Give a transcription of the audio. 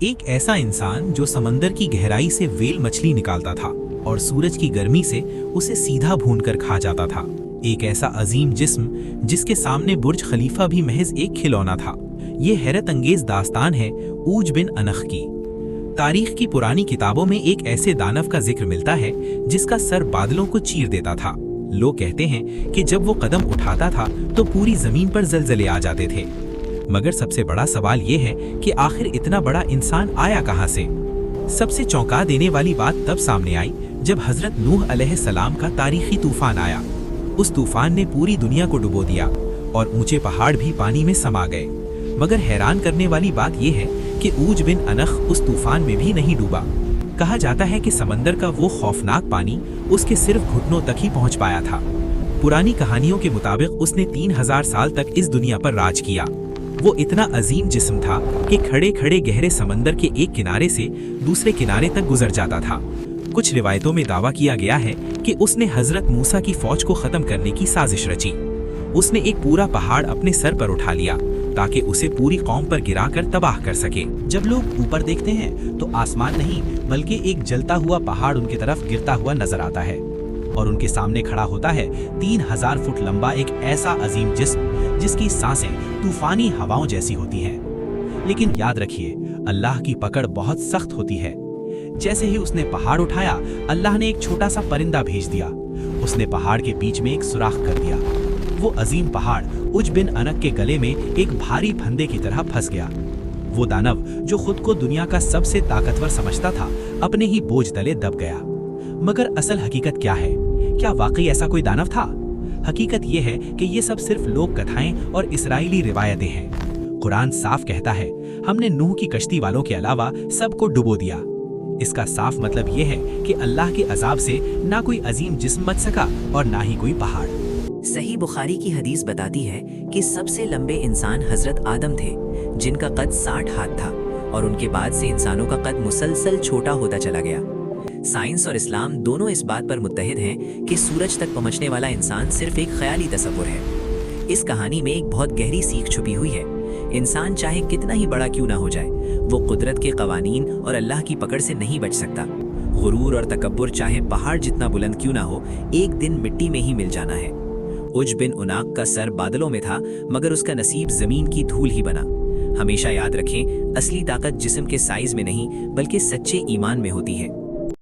एक ऐसा इंसान जो समंदर की गहराई से व्हेल मछली निकालता था और सूरज की गर्मी से उसे सीधा भूनकर खा जाता था। एक ऐसा अजीम जिस्म जिसके सामने बुर्ज खलीफा भी महज एक खिलौना था। ये हैरत अंगेज दास्तान है ऊज बिन अनख की। तारीख की पुरानी किताबों में एक ऐसे दानव का जिक्र मिलता है जिसका सर बादलों को चीर देता था। लोग कहते हैं कि जब वो कदम उठाता था तो पूरी जमीन पर जलजले आ जाते थे। मगर सबसे बड़ा सवाल ये है कि आखिर इतना बड़ा इंसान आया कहाँ से? सबसे चौंका देने वाली बात तब सामने आई जब हजरत नूह अलैहिस्सलाम का तारीखी तूफान आया। उस तूफान ने पूरी दुनिया को डुबो दिया और ऊंचे पहाड़ भी पानी में समा गए। मगर हैरान करने वाली बात यह है कि ऊज बिन अनख उस तूफान में भी नहीं डूबा। कहा जाता है कि समंदर का वो खौफनाक पानी उसके सिर्फ घुटनों तक ही पहुंच पाया था। पुरानी कहानियों के मुताबिक उसने 3000 साल तक इस दुनिया पर राज किया। वो इतना अजीम जिस्म था कि खड़े खड़े गहरे समंदर के एक किनारे से दूसरे किनारे तक गुजर जाता था। कुछ रिवायतों में दावा किया गया है कि उसने हजरत मूसा की फौज को खत्म करने की साजिश रची। उसने एक पूरा पहाड़ अपने सर पर उठा लिया ताकि उसे पूरी कौम पर गिराकर तबाह कर सके। जब लोग ऊपर देखते हैं तो आसमान नहीं बल्कि एक जलता हुआ पहाड़ उनकी तरफ गिरता हुआ नजर आता है और उनके सामने खड़ा होता है 3000 फुट लंबा एक ऐसा अजीम जिस्म जिसकी सांसें तूफानी हवाओं जैसी होती हैं। लेकिन याद रखिए, अल्लाह की पकड़ बहुत सख्त होती है। जैसे ही उसने पहाड़ उठाया, अल्लाह ने एक छोटा सा परिंदा भेज दिया। उसने पहाड़ के बीच में एक सुराख कर दिया। वो अजीम पहाड़ उज बिन अनक के गले में एक भारी फंदे की तरह फंस गया। वो दानव जो खुद को दुनिया का सबसे ताकतवर समझता था, अपने ही बोझ तले दब गया। मगर असल हकीकत क्या है? क्या वाकई ऐसा कोई दानव था? हकीकत ये है कि ये सब सिर्फ लोक कथाएं और इसराइली रिवायतें हैं। कुरान साफ कहता है, हमने नूह की कश्ती वालों के अलावा सबको डुबो दिया। इसका साफ मतलब ये है कि अल्लाह के अजाब से ना कोई अजीम जिस्म बच सका और ना ही कोई पहाड़। सही बुखारी की हदीस बताती है कि सबसे लंबे इंसान हजरत आदम थे, जिनका कद 60 हाथ था, और उनके बाद से इंसानों का कद मुसलसल छोटा होता चला गया। साइंस और इस्लाम दोनों इस बात पर मुत्तहिद हैं कि सूरज तक पहुंचने वाला इंसान सिर्फ एक ख्याली तस्वुर है। इस कहानी में एक बहुत गहरी सीख छुपी हुई है। इंसान चाहे कितना ही बड़ा क्यों ना हो जाए, वो कुदरत के कवानीन और अल्लाह की पकड़ से नहीं बच सकता। गुरूर और तकब्बुर चाहे पहाड़ जितना बुलंद क्यों ना हो, एक दिन मिट्टी में ही मिल जाना है। उज बिन उनाक का सर बादलों में था, मगर उसका नसीब जमीन की धूल ही बना। हमेशा याद रखें, असली ताकत जिस्म के साइज में नहीं बल्कि सच्चे ईमान में होती है।